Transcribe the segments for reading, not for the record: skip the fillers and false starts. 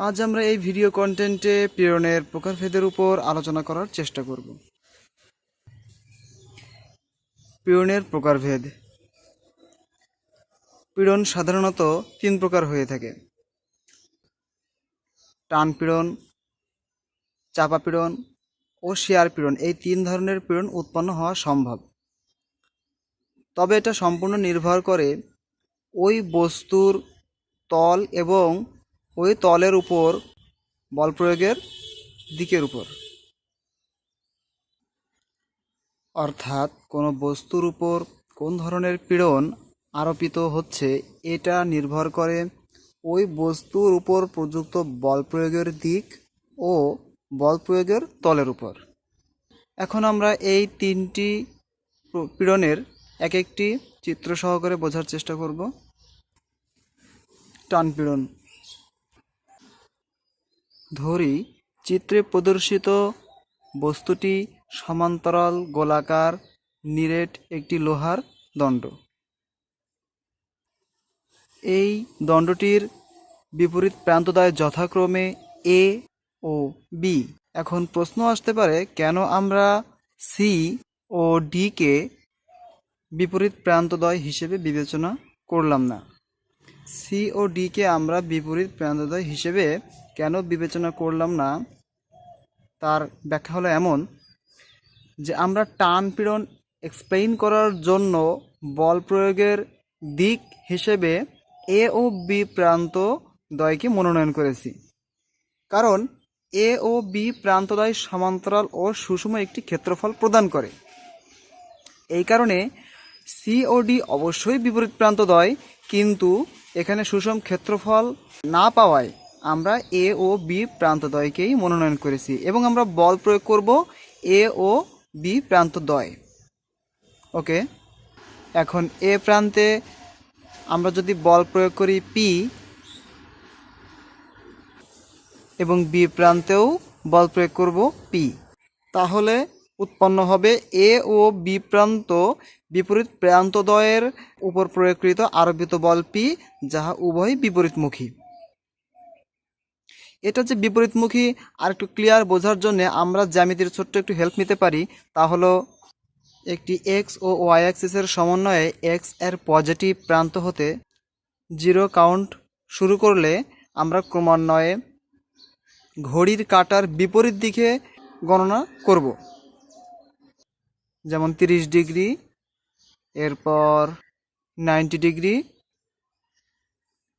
আজ আমরা এই ভিডিও কন্টেন্টে পীড়নের প্রকারভেদের উপর আলোচনা করার চেষ্টা করব। পীড়নের প্রকারভেদ। পীড়ন সাধারণত তিন প্রকার হয়ে থাকে: টান পীড়ন, চাপা পীড়ন ও শিয়ার পীড়ন। এই তিন ধরনের পীড়ন উৎপন্ন হওয়া সম্ভব, তবে এটা সম্পূর্ণ নির্ভর করে ওই বস্তুর তল এবং ওই তলের উপর বল প্রয়োগের দিকের উপর। অর্থাৎ কোনো বস্তুর উপর কোন ধরনের পীড়ন আরোপিত হচ্ছে এটা নির্ভর করে ওই বস্তুর উপর প্রযুক্ত বল প্রয়োগের দিক ও বল প্রয়োগের তলের উপর। এখন আমরা এই তিনটি পীড়নের এক একটি চিত্র সহকারে বোঝার চেষ্টা করব। টান পীড়ন। ধরি চিত্রে প্রদর্শিত বস্তুটি সমান্তরাল গোলাকার নিরেট একটি লোহার দণ্ড। এই দণ্ডটির বিপরীত প্রান্তদ্বয় যথাক্রমে এ ও বি। এখন প্রশ্ন আসতে পারে, কেন আমরা সি ও ডি কে বিপরীত প্রান্তদ্বয় হিসেবে বিবেচনা করলাম না? সি ও ডি কে আমরা বিপরীত প্রান্তদ্বয় হিসেবে কেন বিবেচনা করলাম না তার ব্যাখ্যা হলো এমন যে আমরা টান পীড়ন এক্সপ্লেইন করার জন্য বল প্রয়োগের দিক হিসেবে এ ও বি প্রান্ত দ্বয়কে মনোনয়ন করেছি, কারণ এ ও বি প্রান্তদ্বয় সমান্তরাল ও সুষম একটি ক্ষেত্রফল প্রদান করে। এই কারণে সি ও ডি অবশ্যই বিপরীত প্রান্তদ্বয়, কিন্তু এখানে সুষম ক্ষেত্রফল না পাওয়ায় আমরা এ ও বি প্রান্তদ্বয়কেই মনোনয়ন করেছি এবং আমরা বল প্রয়োগ করব এ ও বি প্রান্তদ্বয়। ওকে, এখন এ প্রান্তে আমরা যদি বল প্রয়োগ করি পি এবং বি প্রান্তেও বল প্রয়োগ করব পি, তাহলে উৎপন্ন হবে এ ও বি প্রান্ত বিপরীত প্রান্তদ্বয়ের উপর প্রয়োগকৃত আরোপিত বল পি, যাহা উভয়ই বিপরীতমুখী। এটা যে বিপরীতমুখী আর একটু ক্লিয়ার বোঝার জন্য আমরা জ্যামিতির ছোট্ট একটু হেল্প নিতে পারি। তা হলো একটি এক্স ও ওয়াই অ্যাক্সিসের সমন্বয়ে এক্স এর পজিটিভ প্রান্ত হতে 0 কাউন্ট শুরু করলে আমরা ক্রমান্বয়ে ঘড়ির কাঁটার বিপরীত দিকে গণনা করব, যেমন 30 ডিগ্রি, এরপর 90 ডিগ্রি।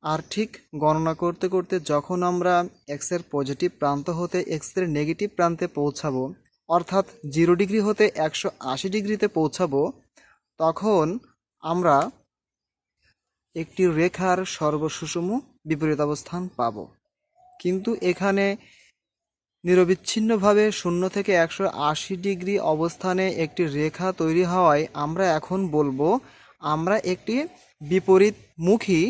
আর ঠিক গণনা করতে করতে যখন আমরা এক্সের পজিটিভ প্রান্ত হতে এক্সের নেগেটিভ প্রান্তে পৌঁছাবো, অর্থাৎ 0 ডিগ্রি হতে 180 ডিগ্রিতে পৌঁছাবো, তখন আমরা একটি রেখার সর্বসুষম বিপরীত অবস্থান পাব। কিন্তু এখানে নিরবিচ্ছিন্নভাবে 0 থেকে 180 ডিগ্রি অবস্থানে একটি রেখা তৈরি হওয়ায় আমরা এখন বলবো আমরা একটি বিপরীতমুখী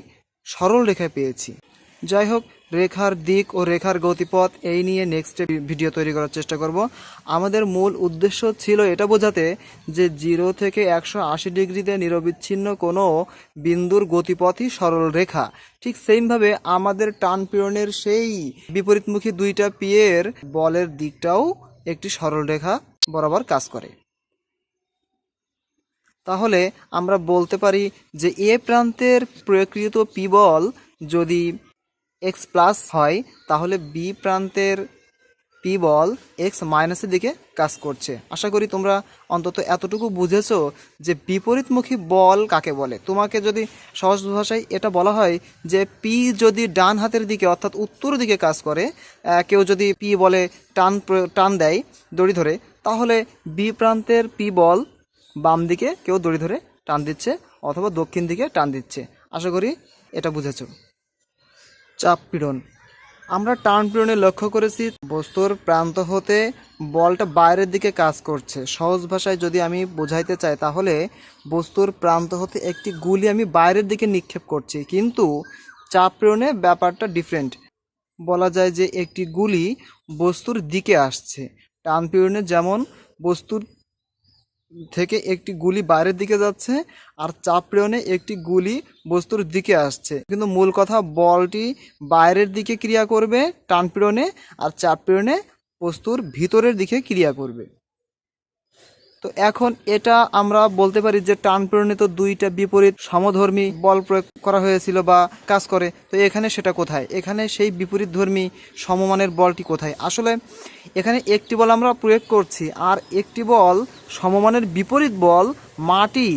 সরল রেখা পেয়েছি। যাই হোক, রেখার দিক ও রেখার গতিপথ এই নিয়ে নেক্সট ভিডিও তৈরি করার চেষ্টা করব। আমাদের মূল উদ্দেশ্য ছিল এটা বোঝাতে যে 0 থেকে 180 ডিগ্রিতে নিরবিচ্ছিন্ন কোনো বিন্দুর গতিপথই সরল রেখা। ঠিক সেইভাবে আমাদের টান পীড়নের সেই বিপরীতমুখী দুইটা পিয়ের বলের দিকটাও একটি সরল রেখা বরাবর কাজ করে। তাহলে আমরা বলতে পারি যে এ প্রান্তের প্রয়োগকৃত পি বল যদি এক্স প্লাস হয়, তাহলে বি প্রান্তের পি বল এক্স মাইনাসের দিকে কাজ করছে। আশা করি তোমরা অন্তত এতটুকু বুঝেছো যে বিপরীতমুখী বল কাকে বলে। তোমাকে যদি সহজ ভাষায় এটা বলা হয় যে পি যদি ডান হাতের দিকে অর্থাৎ উত্তর দিকে কাজ করে, কেউ যদি পি বলে টান দেয় দড়ি ধরে, তাহলে বি প্রান্তের পি বল বাম দিকে কেউ দড়ি ধরে টান দিচ্ছে অথবা দক্ষিণ দিকে টান দিচ্ছে। আশা করি এটা বুঝেছো। চাপ পীড়ন। আমরা টান পীড়নে লক্ষ্য করেছি বস্তুর প্রান্ত হতে বলটা বাইরের দিকে কাজ করছে। সহজ ভাষায় যদি আমি বোঝাইতে চাই, তাহলে বস্তুর প্রান্ত হতে একটি গুলি আমি বাইরের দিকে নিক্ষেপ করছি, কিন্তু চাপ পীড়নে ব্যাপারটা ডিফারেন্ট। বলা যায় যে একটি গুলি বস্তুর দিকে আসছে। টান পীড়নে যেমন বস্তুর থেকে একটি গুলি বাইরের দিকে যাচ্ছে আর চাপ প্রেরণে একটি গুলি বস্তুর দিকে আসছে। কিন্তু মূল কথা, বলটি বাইরের দিকে ক্রিয়া করবে টান প্রেরণে, আর চাপ প্রেরণে বস্তুর ভিতরের দিকে ক্রিয়া করবে। তো এখন এটা আমরা বলতে পারি যে টান প্রেরণে তো দুইটা বিপরীত সমধর্মী বল প্রয়োগ করা হয়েছিল বা কাজ করে। তো এখানে সেটা কোথায়? এখানে সেই বিপরীতধর্মী সমমানের বলটি কোথায়? আসলে এখানে একটি বল আমরা প্রয়োগ করছি, আর একটি বল সমমানের বিপরীত বল মাটি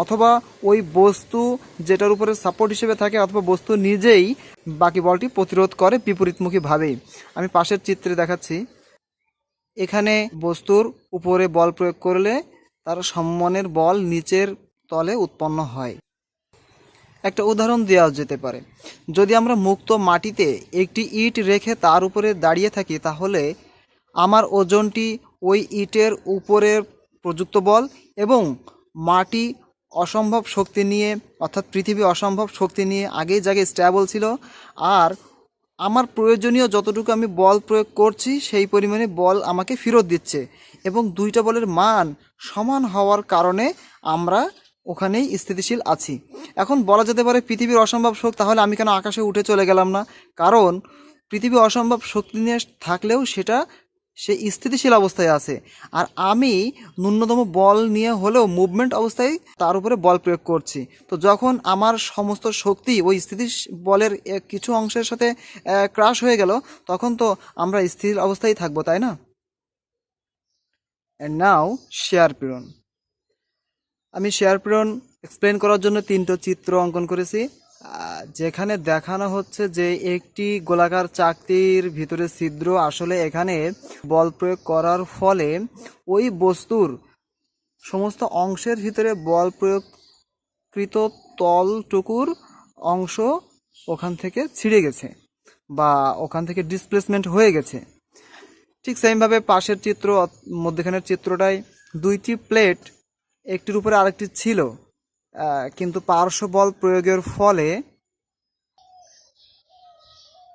অথবা ওই বস্তু যেটার উপরে সাপোর্ট হিসেবে থাকে অথবা বস্তু নিজেই বাকি বলটি প্রতিরোধ করে বিপরীতমুখীভাবেই। আমি পাশের চিত্রে দেখাচ্ছি। এখানে বস্তুর উপরে বল প্রয়োগ করলে তার সমমানের বল নিচের তলে উৎপন্ন হয়। একটা উদাহরণ দেওয়া যেতে পারে, যদি আমরা মুক্ত মাটিতে একটি ইট রেখে তার উপরে দাঁড়িয়ে থাকি, তাহলে আমার ওজনটি ওই ইটের উপরের প্রযুক্ত বল এবং মাটি অসম্ভব শক্তি নিয়ে, অর্থাৎ পৃথিবী অসম্ভব শক্তি নিয়ে আগেই জায়গায় স্ট্যাবল ছিল, আর আমার প্রয়োজনীয় যতটুকু আমি বল প্রয়োগ করছি সেই পরিমাণে বল আমাকে ফেরত দিচ্ছে, এবং দুইটা বলের মান সমান হওয়ার কারণে আমরা ওখানেই স্থিতিশীল আছি। এখন বলা যেতে পারে পৃথিবীর অসম্ভব শক্তি, তাহলে আমি কেন আকাশে উঠে চলে গেলাম না? কারণ পৃথিবী অসম্ভব শক্তি নিয়ে থাকলেও সেটা সে স্থিতিশীল অবস্থায় আছে, আর আমি ন্যূনতম বল নিয়ে হলেও মুভমেন্ট অবস্থায় তার উপরে বল প্রয়োগ করছি। তো যখন আমার সমস্ত শক্তি ওই স্থিতি বলের কিছু অংশের সাথে ক্রাশ হয়ে গেল, তখন তো আমরা স্থির অবস্থায় থাকবো, তাই না? অ্যান্ড নাও শেয়ার প্রেরণ। আমি শেয়ার প্রেরণ এক্সপ্লেন করার জন্য তিনটা চিত্র অঙ্কন করেছি, যেখানে দেখানো হচ্ছে যে একটি গোলাকার চাকতির ভিতরে ছিদ্র। আসলে এখানে বল প্রয়োগ করার ফলে ওই বস্তুর সমস্ত অংশের ভিতরে বল প্রয়োগকৃত তলটুকুর অংশ ওখান থেকে ছিঁড়ে গেছে বা ওখান থেকে ডিসপ্লেসমেন্ট হয়ে গেছে। ঠিক সেমভাবে পাশের চিত্র, মধ্যখানের চিত্রটায় দুইটি প্লেট একটির উপরে আরেকটি ছিল, কিন্তু পার্শ্ব বল প্রয়োগের ফলে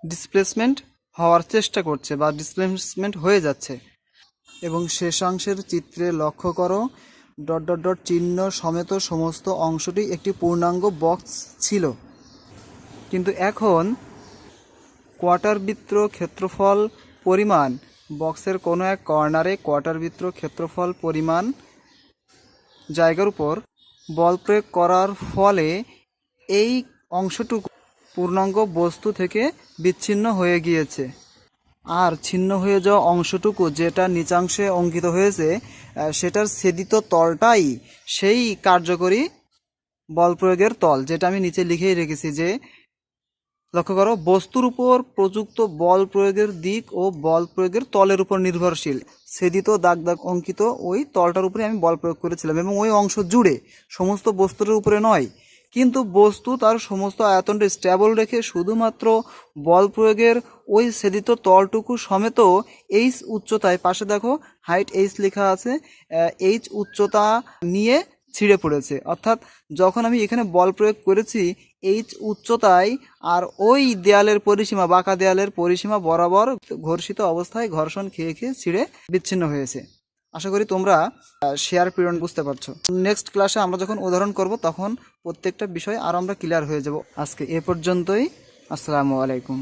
ডিসপ্লেসমেন্ট হওয়ার চেষ্টা করছে বা ডিসপ্লেসমেন্ট হয়ে যাচ্ছে। এবং শেষাংশের চিত্রে লক্ষ্য করো, ডট ডট ডট চিহ্ন সমেত সমস্ত অংশটি একটি পূর্ণাঙ্গ বক্স ছিল, কিন্তু এখন কোয়ার্টারবৃত্ত ক্ষেত্রফল পরিমাণ বক্সের কোনো এক কর্নারে কোয়ার্টারবৃত্ত ক্ষেত্রফল পরিমাণ জায়গার উপর বল প্রয়োগ করার ফলে এই অংশটুকু পূর্ণাঙ্গ বস্তু থেকে বিচ্ছিন্ন হয়ে গিয়েছে, আর ছিন্ন হয়ে যাওয়া অংশটুকু যেটা নিচাংশে অঙ্কিত হয়েছে সেটার ছেদিত তলটাই সেই কার্যকরী বল প্রয়োগের তল, যেটা আমি নিচে লিখেই রেখেছি যে লক্ষ্য করো, বস্তুর উপর প্রযুক্ত বল প্রয়োগের দিক ও বল প্রয়োগের তলের উপর নির্ভরশীল। ছেদিত দাগ দাগ অঙ্কিত ওই তলটার উপরে আমি বল প্রয়োগ করেছিলাম, এবং ওই অংশ জুড়ে, সমস্ত বস্তুর উপরে নয়। কিন্তু বস্তু তার সমস্ত আয়তনটা স্ট্যাবল রেখে শুধুমাত্র বল প্রয়োগের ওই ছেদিত তলটুকু সমেত এইচ উচ্চতায়, পাশে দেখো হাইট এইচ লেখা আছে, এইচ উচ্চতা নিয়ে ছিঁড়ে পড়েছে। অর্থাৎ যখন আমি এখানে বল প্রয়োগ করেছি এইচ উচ্চতায়, আর ওই দেয়ালের পরিসীমা, বাঁকা দেয়ালের পরিসীমা বরাবর ঘর্ষিত অবস্থায় ঘর্ষণ খেয়ে খেয়ে ছিঁড়ে বিচ্ছিন্ন হয়েছে। আশা করি তোমরা শেয়ার প্রেরণ বুঝতে পারছো। নেক্সট ক্লাসে আমরা যখন উদাহরণ করব তখন প্রত্যেকটা বিষয় আর আমরা ক্লিয়ার হয়ে যাব। আজকে এ পর্যন্তই। আসসালামু আলাইকুম।